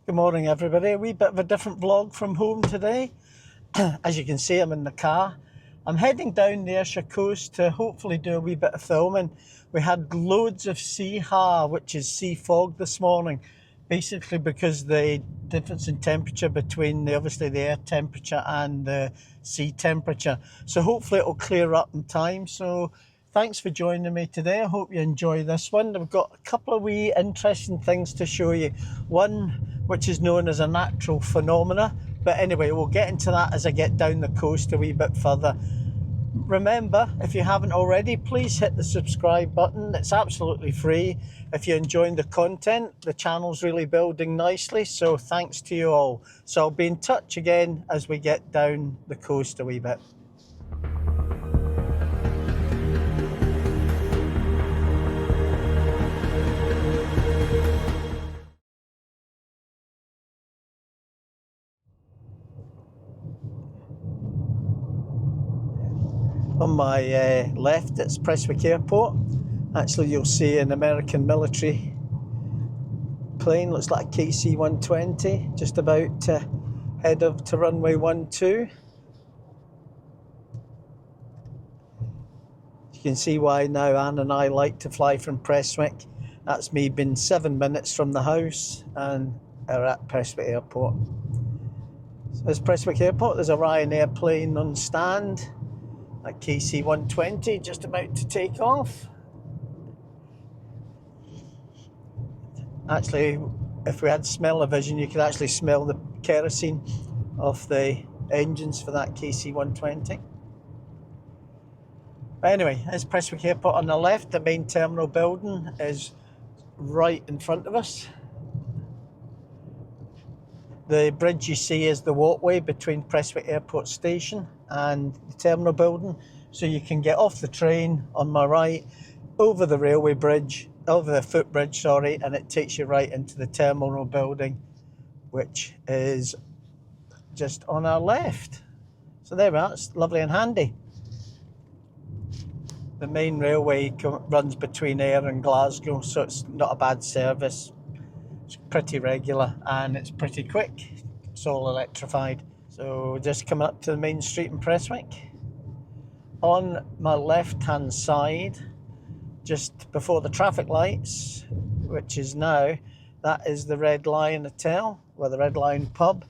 Good morning, everybody. A wee bit of a different vlog from home today. As you can see, I'm in the car. I'm heading down the Ayrshire Coast to hopefully do a wee bit of filming. We had loads of sea har, which is sea fog this morning, basically because the difference in temperature between obviously the air temperature and the sea temperature. So hopefully it'll clear up in time. So thanks for joining me today. I hope you enjoy this one. I've got a couple of wee interesting things to show you. One which is known as a natural phenomena. But anyway, we'll get into that as I get down the coast a wee bit further. Remember, if you haven't already, please hit the subscribe button. It's absolutely free. If you're enjoying the content, the channel's really building nicely, so thanks to you all. So I'll be in touch again as we get down the coast a wee bit. On my left, it's Prestwick Airport. Actually, you'll see an American military plane, looks like a KC-120, just about to head up to runway 12. You can see why now Anne and I like to fly from Prestwick. That's me being 7 minutes from the house and we're at Prestwick Airport. So there's Prestwick Airport, there's a Ryanair plane on stand. That KC-120 just about to take off. Actually, if we had smell-o-vision, you could actually smell the kerosene off the engines for that KC-120. But anyway, it's Prestwick Airport on the left. The main terminal building is right in front of us. The bridge you see is the walkway between Prestwick Airport Station and the terminal building. So you can get off the train on my right, over the railway bridge, over the footbridge, sorry, and it takes you right into the terminal building, which is just on our left. So there we are, it's lovely and handy. The main railway runs between Aire and Glasgow, so it's not a bad service. It's pretty regular and it's pretty quick. It's all electrified. So just coming up to the main street in Prestwick. On my left hand side, just before the traffic lights, which is now, that is the Red Lion Hotel, or the Red Lion Pub.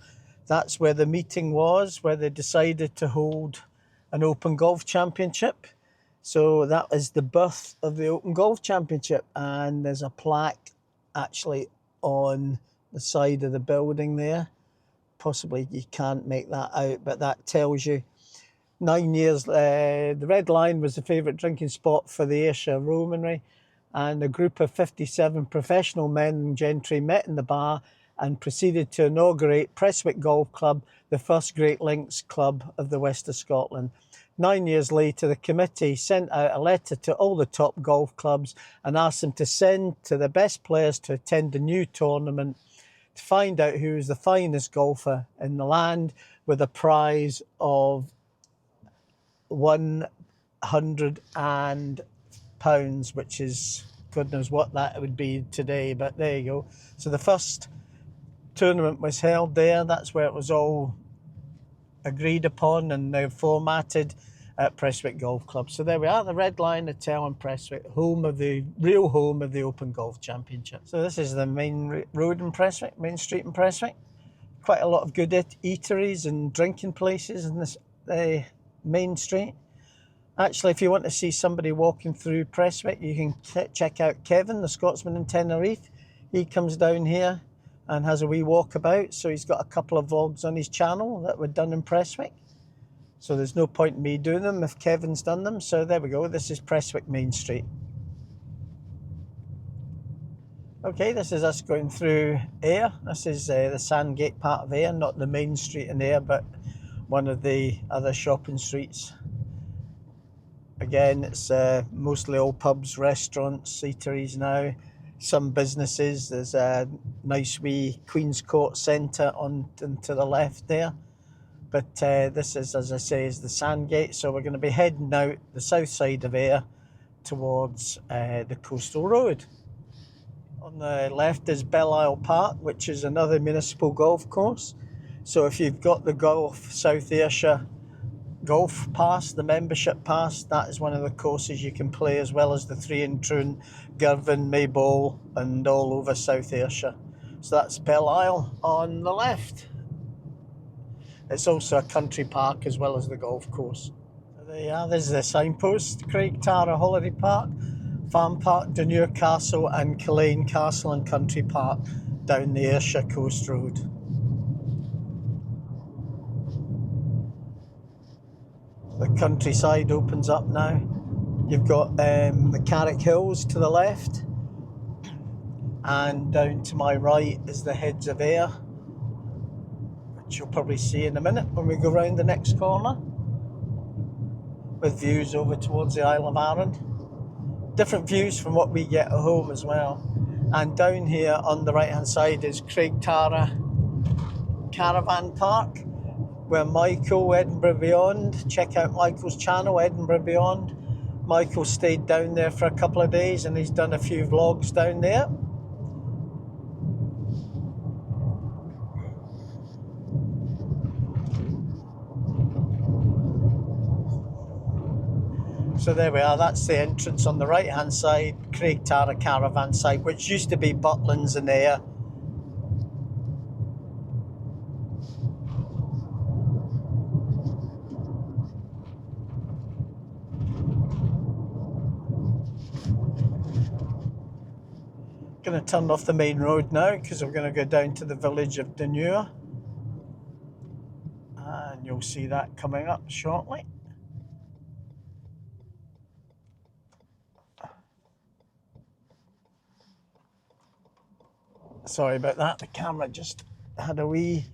That's where the meeting was, where they decided to hold an Open Golf Championship. So that is the birth of the Open Golf Championship, and there's a plaque actually on the side of the building there. Possibly you can't make that out, but that tells you 9 years. The Red Lion was the favourite drinking spot for the Ayrshire Yeomanry, and a group of 57 professional men and gentry met in the bar and proceeded to inaugurate Prestwick Golf Club, the first Great Links club of the west of Scotland. 9 years later, the committee sent out a letter to all the top golf clubs and asked them to send to the best players to attend the new tournament to find out who was the finest golfer in the land, with a prize of £100, which is God knows what that would be today, but there you go. So the first tournament was held there. That's where it was all agreed upon and they're formatted at Prestwick Golf Club. So there we are, the Red Lion Hotel in Prestwick, real home of the Open Golf Championship. So this is the main road in Prestwick, main street in Prestwick. Quite a lot of good eateries and drinking places in this main street. Actually, if you want to see somebody walking through Prestwick, you can check out Kevin, the Scotsman in Tenerife. He comes down here and has a wee walkabout, so he's got a couple of vlogs on his channel that were done in Prestwick. So there's no point in me doing them if Kevin's done them. So there we go, this is Prestwick Main Street. Okay, this is us going through Aire. This is the Sandgate part of Aire, not the main street in Aire, but one of the other shopping streets. Again, it's mostly all pubs, restaurants, eateries now. Some businesses. There's a nice wee Queen's Court Centre on to the left there. But this is, as I say, is the Sandgate. So we're going to be heading out the south side of Aire towards the coastal road. On the left is Belle Park, which is another municipal golf course. So if you've got the South Ayrshire Golf Pass, the membership pass, that is one of the courses you can play, as well as the 3 in Troon, Girvan, Maybole, and all over South Ayrshire. So that's Belle Isle on the left. It's also a country park as well as the golf course. So there you are, there's the signpost, Craig Tara Holiday Park, Farm Park, Dunure Castle and Killane Castle and Country Park down the Ayrshire Coast Road. The countryside opens up now. You've got the Carrick Hills to the left, and down to my right is the Heads of Aire, which you'll probably see in a minute when we go round the next corner, with views over towards the Isle of Arran. Different views from what we get at home as well. And down here on the right hand side is Craig Tara Caravan Park, where Michael, Edinburgh Beyond, check out Michael's channel, Edinburgh Beyond. Michael stayed down there for a couple of days and he's done a few vlogs down there. So there we are, that's the entrance on the right hand side, Craig Tara Caravan site, which used to be Butlins and Aire. Going to turn off the main road now because we're going to go down to the village of Dunure, and you'll see that coming up shortly. Sorry about that, the camera just had a wee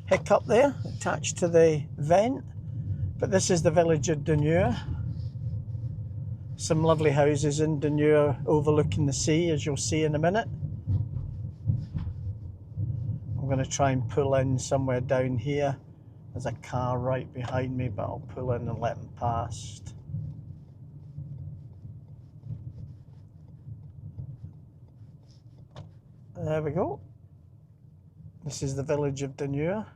hiccup there attached to the vent. But this is the village of Dunure. Some lovely houses in Dunure overlooking the sea, as you'll see in a minute. I'm going to try and pull in somewhere down here. There's a car right behind me, but I'll pull in and let him past. There we go. This is the village of Dunure.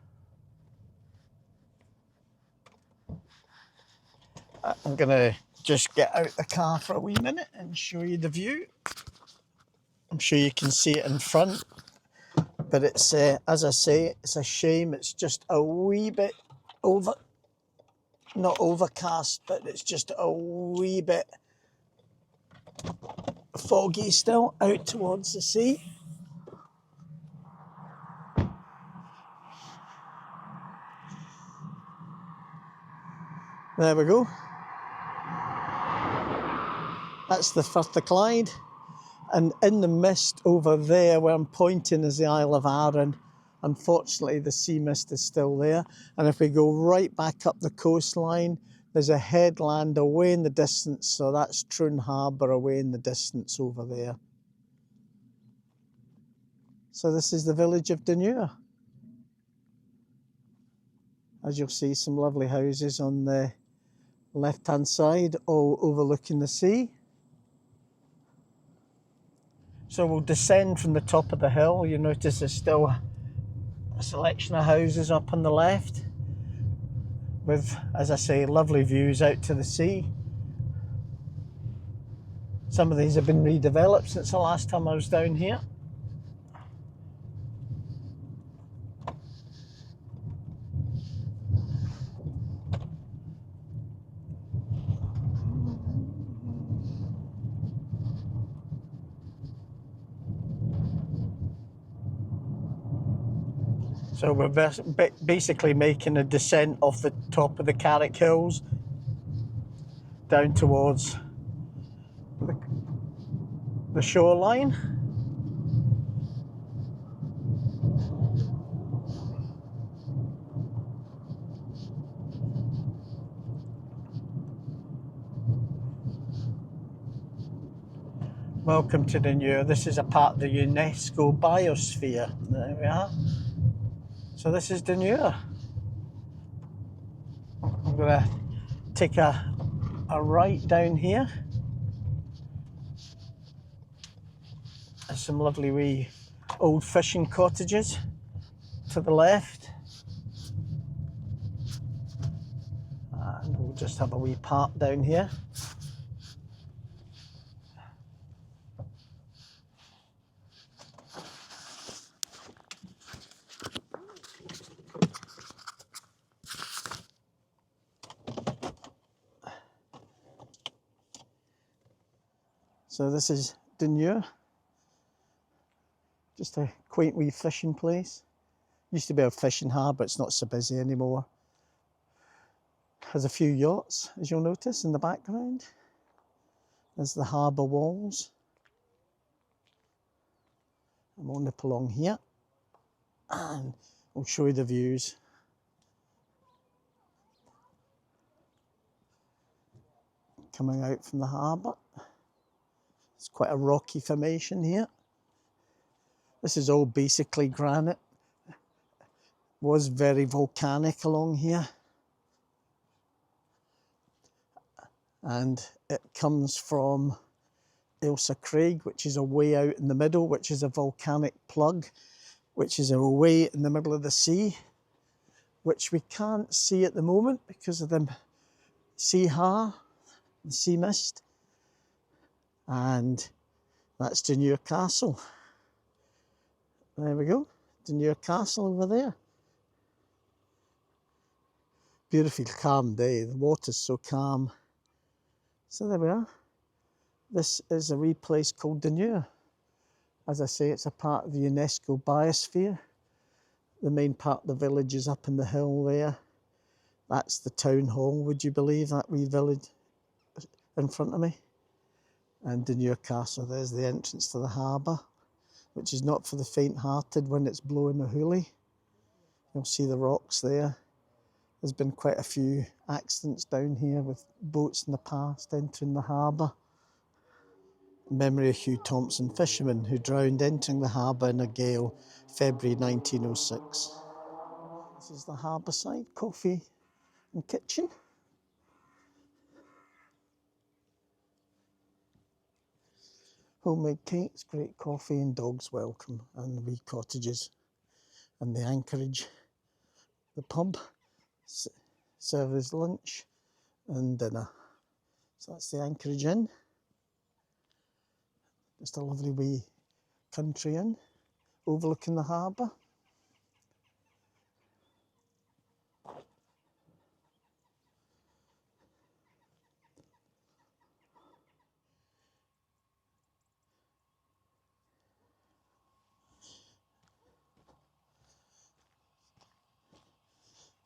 I'm going to just get out the car for a wee minute and show you the view. I'm sure you can see it in front, but it's, as I say, it's a shame it's just a wee bit not overcast, but it's just a wee bit foggy still out towards the sea. There we go. That's the Firth of Clyde. And in the mist over there where I'm pointing is the Isle of Arran. Unfortunately, the sea mist is still there. And if we go right back up the coastline, there's a headland away in the distance. So that's Troon Harbour away in the distance over there. So this is the village of Dunure. As you'll see, some lovely houses on the left-hand side, all overlooking the sea. So we'll descend from the top of the hill. You notice there's still a selection of houses up on the left with, as I say, lovely views out to the sea. Some of these have been redeveloped since the last time I was down here. So we're basically making a descent off the top of the Carrick Hills down towards the shoreline. Welcome to Dunure. This is a part of the UNESCO biosphere. There we are. So this is Dunure. I'm going to take a right down here. As some lovely wee old fishing cottages to the left. And we'll just have a wee park down here. So this is Dunure, just a quaint wee fishing place. Used to be a fishing harbour, it's not so busy anymore. Has a few yachts, as you'll notice in the background. There's the harbour walls. I'm going to nip along here and we'll show you the views. Coming out from the harbour. It's quite a rocky formation here. This is all basically granite. Was very volcanic along here. And it comes from Ayrshire Coast, which is a way out in the middle, which is a volcanic plug, which is a way in the middle of the sea, which we can't see at the moment because of the sea har, the sea mist. And that's Dunure Castle. There we go, Dunure Castle over there. Beautiful calm day, the water's so calm. So there we are. This is a wee place called Dunure. As I say, it's a part of the UNESCO biosphere. The main part of the village is up in the hill there. That's the town hall, would you believe, that wee village in front of me? And Dunure Castle, there's the entrance to the harbour, which is not for the faint-hearted when it's blowing a hoolie. You'll see the rocks there. There's been quite a few accidents down here with boats in the past entering the harbour. In memory of Hugh Thompson, fisherman who drowned entering the harbour in a gale, February 1906. This is the harbour side, coffee and kitchen. Homemade cakes, great coffee and dogs welcome, and the wee cottages and the anchorage. The pub serves lunch and dinner. So that's the Anchorage Inn. Just a lovely wee country inn overlooking the harbour.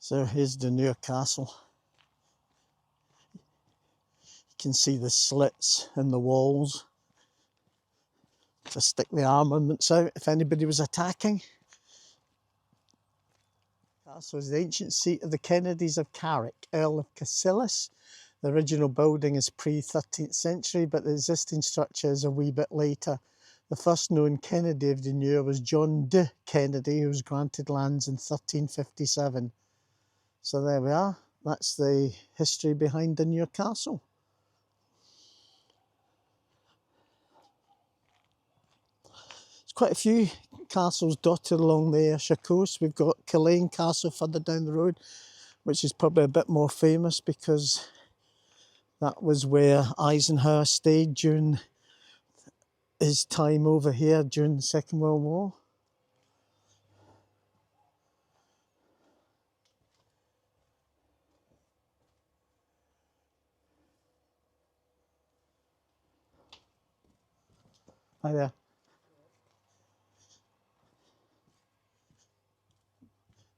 So here's Dunure Castle. You can see the slits in the walls to stick the armaments out if anybody was attacking. The castle is the ancient seat of the Kennedys of Carrick, Earl of Cassilis. The original building is pre-13th century, but the existing structure is a wee bit later. The first known Kennedy of Dunure was John de Kennedy, who was granted lands in 1357. So there we are. That's the history behind Dunure Castle. There's quite a few castles dotted along the Ayrshire Coast. We've got Culzean Castle further down the road, which is probably a bit more famous because that was where Eisenhower stayed during his time over here during the Second World War. Hi there.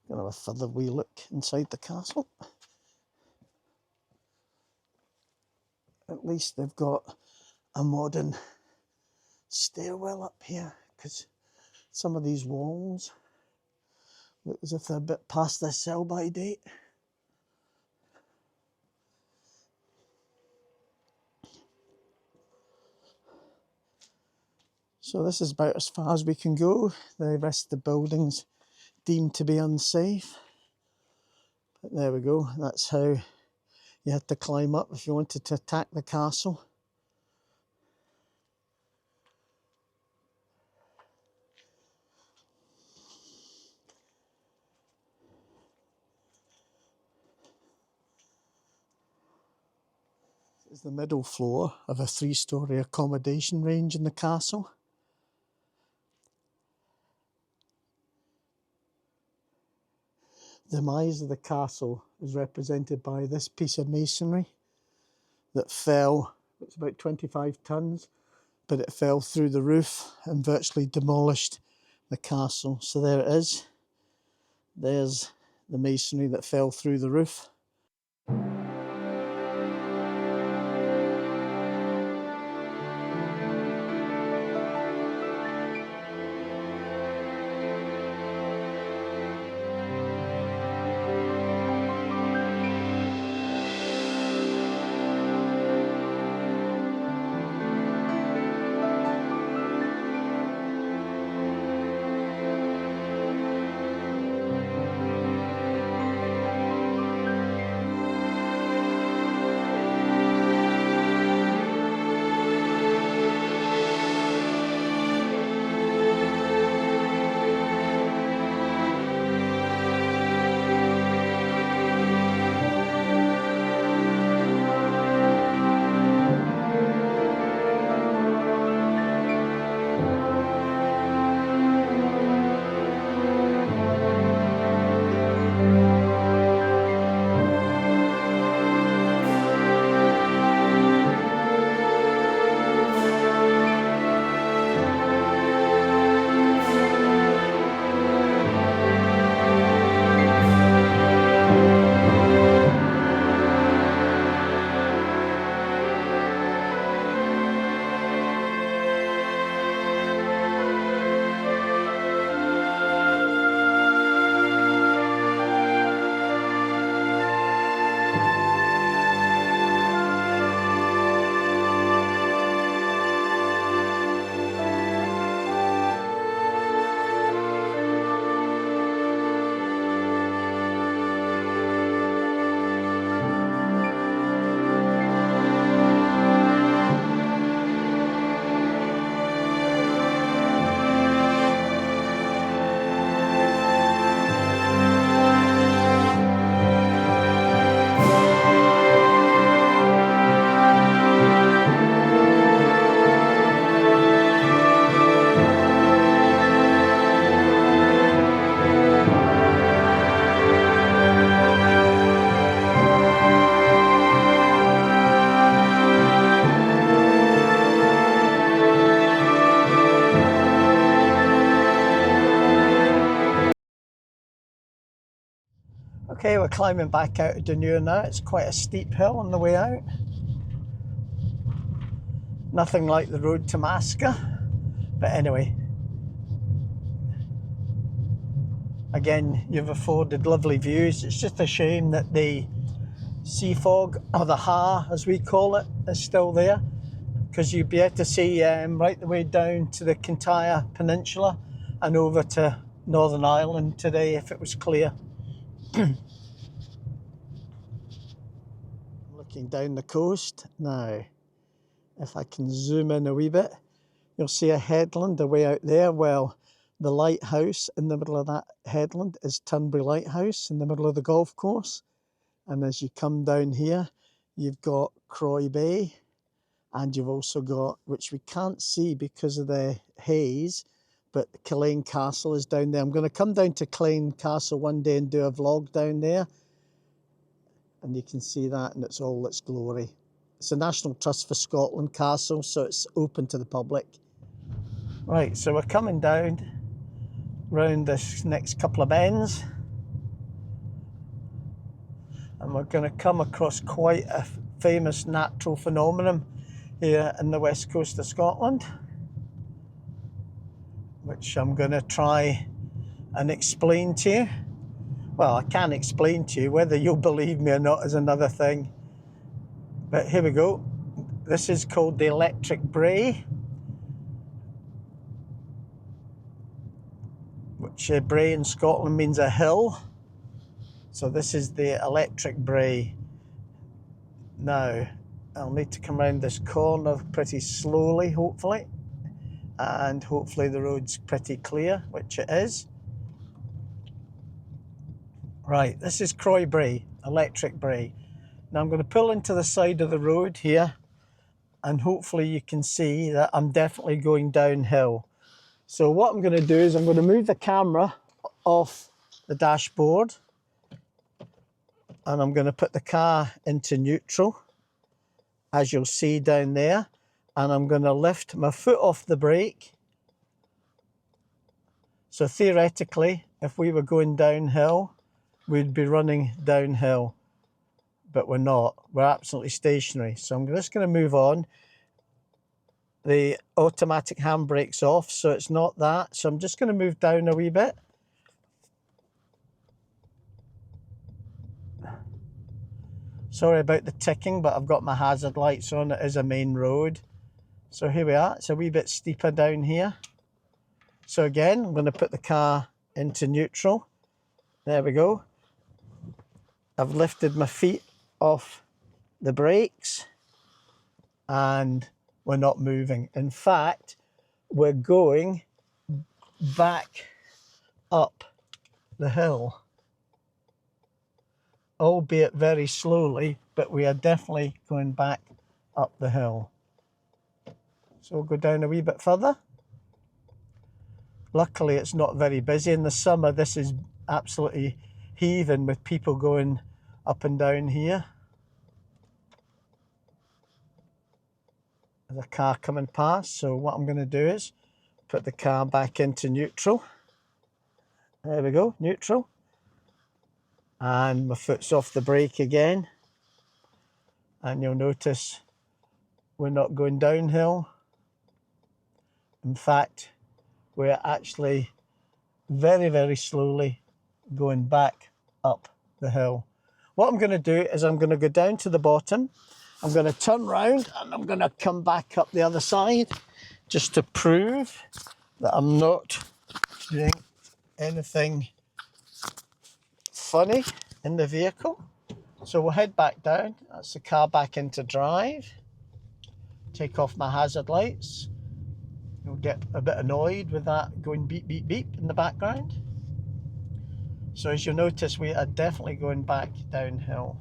Gonna have a further wee look inside the castle. At least they've got a modern stairwell up here, because some of these walls look as if they're a bit past their sell-by date. So this is about as far as we can go. The rest of the buildings deemed to be unsafe. But there we go, that's how you had to climb up if you wanted to attack the castle. It's the middle floor of a 3-storey accommodation range in the castle. The demise of the castle is represented by this piece of masonry that fell, it's about 25 tons, but it fell through the roof and virtually demolished the castle. So there it is. There's the masonry that fell through the roof. Okay, we're climbing back out of Dunure now. It's quite a steep hill on the way out. Nothing like the road to Masca. But anyway, again, you've afforded lovely views. It's just a shame that the sea fog, or the ha as we call it, is still there, because you'd be able to see right the way down to the Kintyre Peninsula and over to Northern Ireland today if it was clear. Looking down the coast now, if I can zoom in a wee bit, you'll see a headland away out there. Well, the lighthouse in the middle of that headland is Turnberry Lighthouse in the middle of the golf course. And as you come down here, you've got Croy Brae, and you've also got, which we can't see because of the haze, but Killane Castle is down there. I'm going to come down to Killane Castle one day and do a vlog down there. And you can see that in all its glory. It's a National Trust for Scotland castle, so it's open to the public. Right, so we're coming down round this next couple of bends. And we're going to come across quite a famous natural phenomenon here in the west coast of Scotland, which I'm going to try and explain to you. Well, I can explain to you. Whether you'll believe me or not is another thing. But here we go. This is called the Electric Brae, which Brae in Scotland means a hill. So this is the Electric Brae. Now, I'll need to come around this corner pretty slowly, hopefully. And hopefully the road's pretty clear, which it is. Right, this is Croy Brae, Electric Brae. Now I'm going to pull into the side of the road here, and hopefully you can see that I'm definitely going downhill. So what I'm going to do is I'm going to move the camera off the dashboard, and I'm going to put the car into neutral, as you'll see down there, and I'm going to lift my foot off the brake. So theoretically, if we were going downhill, we'd be running downhill, but we're not. We're absolutely stationary. So I'm just going to move on. The automatic handbrake's off, so it's not that. So I'm just going to move down a wee bit. Sorry about the ticking, but I've got my hazard lights on. It is a main road. So here we are. It's a wee bit steeper down here. So again, I'm going to put the car into neutral. There we go. I've lifted my feet off the brakes and we're not moving. In fact, we're going back up the hill, albeit very slowly, but we are definitely going back up the hill. So we'll go down a wee bit further. Luckily, it's not very busy. In the summer, this is absolutely heaving with people going up and down here. There's a car coming past, so what I'm going to do is put the car back into neutral. There we go, neutral. And my foot's off the brake again. And you'll notice we're not going downhill. In fact, we're actually very, very slowly going back up the hill. What I'm going to do is I'm going to go down to the bottom. I'm going to turn round and I'm going to come back up the other side just to prove that I'm not doing anything funny in the vehicle. So we'll head back down. That's the car back into drive. Take off my hazard lights. You'll get a bit annoyed with that going beep, beep, beep in the background. So as you'll notice, we are definitely going back downhill.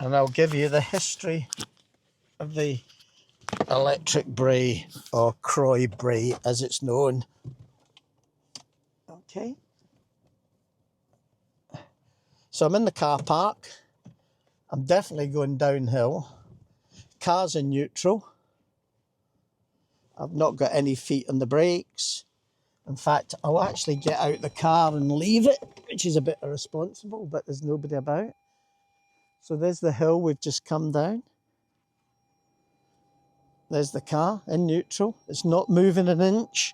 And I'll give you the history of the Electric Brae, or Croy Brae as it's known. Okay. So I'm in the car park. I'm definitely going downhill. Car's in neutral. I've not got any feet on the brakes. In fact, I'll actually get out the car and leave it, which is a bit irresponsible, but there's nobody about. So there's the hill we've just come down. There's the car in neutral. It's not moving an inch.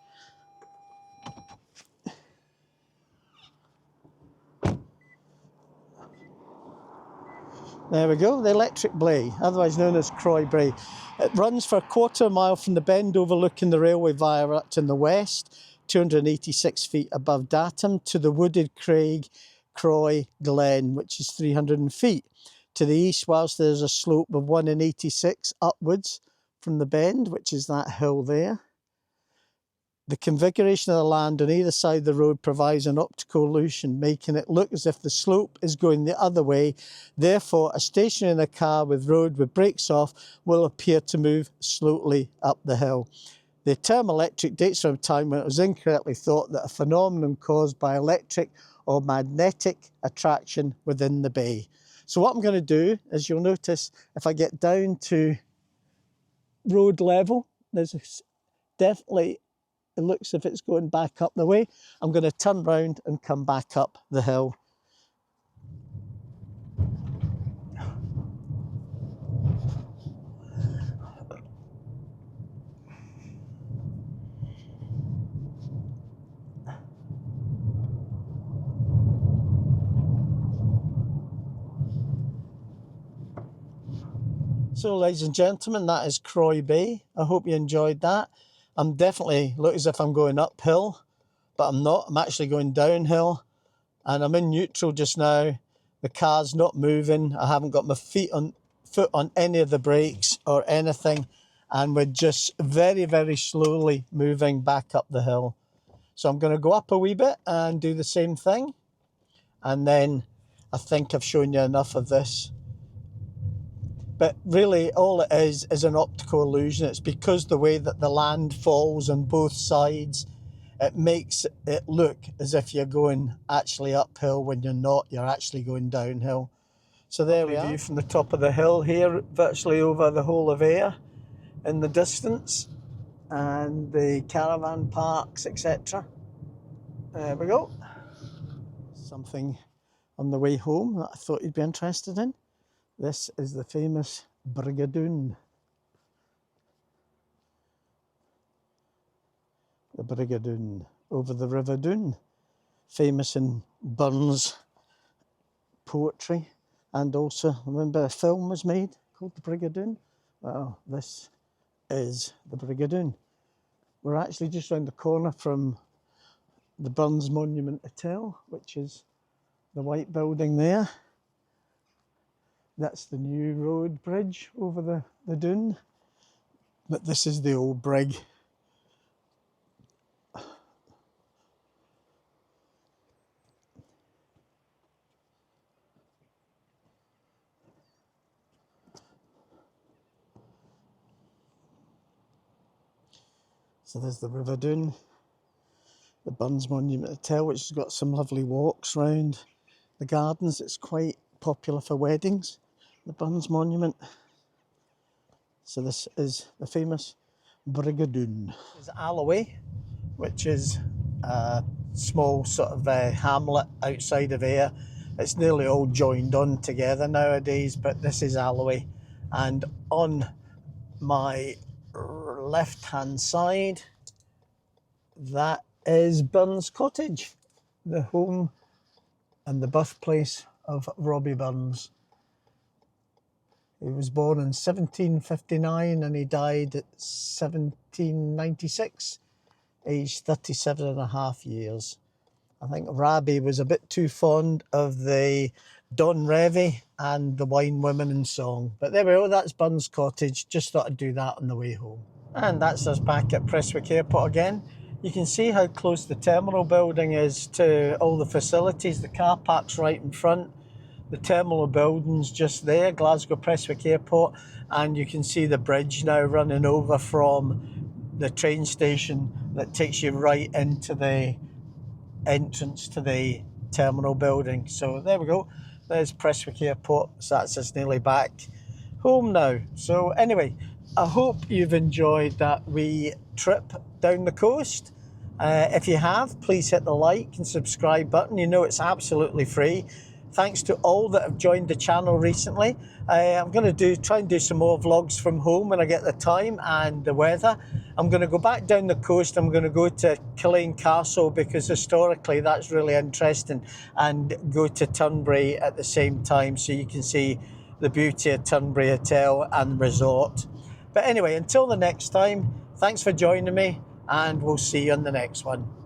There we go, the Electric Brae, otherwise known as Croy Brae. It runs for a quarter mile from the bend overlooking the railway viaduct in the west, 286 feet above Datum, to the wooded Craig Croy Glen, which is 300 feet. To the east, whilst there's a slope of 1 in 86 upwards from the bend, which is that hill there. The configuration of the land on either side of the road provides an optical illusion, making it look as if the slope is going the other way. Therefore, a stationary in a car with road with brakes off will appear to move slowly up the hill. The term electric dates from a time when it was incorrectly thought that a phenomenon caused by electric or magnetic attraction within the bay. So what I'm going to do is, you'll notice if I get down to road level, there's definitely, it looks as if it's going back up the way. I'm going to turn round and come back up the hill. So ladies and gentlemen, that is Croy Brae. I hope you enjoyed that. I'm definitely, look as if I'm going uphill, but I'm not. I'm actually going downhill, and I'm in neutral just now. The car's not moving. I haven't got my foot on any of the brakes or anything, and we're just very, very slowly moving back up the hill. So I'm going to go up a wee bit and do the same thing. And then I think I've shown you enough of this. But really, all it is an optical illusion. It's because the way that the land falls on both sides, it makes it look as if you're going actually uphill when you're not. You're actually going downhill. So there we are. View from the top of the hill here, virtually over the whole of Aire in the distance, and the caravan parks, etc. There we go. Something on the way home that I thought you'd be interested in. This is the famous Brig. The Brig over the River Doon, famous in Burns poetry, and also remember a film was made called the Brig. Well, this is the Brig. We're actually just round the corner from the Burns Monument Hotel, which is the white building there. That's the new road bridge over the Doon, but this is the old Brig. So there's the River Doon, the Burns Monument Hotel, which has got some lovely walks round the gardens. It's quite popular for weddings, the Burns Monument. So this is the famous Brig. This is Alloway, which is a small sort of hamlet outside of Aire. It's nearly all joined on together nowadays, but this is Alloway. And on my left hand side, that is Burns Cottage, the home and the birthplace of Robbie Burns. He was born in 1759 and he died at 1796, aged 37.5 years. I think Rabbie was a bit too fond of the Don Revie and the Wine Women in Song. But there we go, that's Burns Cottage. Just thought I'd do that on the way home. And that's us back at Prestwick Airport again. You can see how close the terminal building is to all the facilities. The car park's right in front. The terminal building's just there, Glasgow Prestwick Airport. And you can see the bridge now running over from the train station that takes you right into the entrance to the terminal building. So there we go. There's Prestwick Airport. So that's us nearly back home now. So anyway, I hope you've enjoyed that wee trip down the coast. If you have, please hit the like and subscribe button. You know it's absolutely free. Thanks to all that have joined the channel recently. I'm going to try and do some more vlogs from home when I get the time and the weather. I'm going to go back down the coast. I'm going to go to Killane Castle because historically that's really interesting, and go to Turnbrae at the same time so you can see the beauty of Turnbrae Hotel and Resort. But anyway, until the next time, thanks for joining me, and we'll see you on the next one.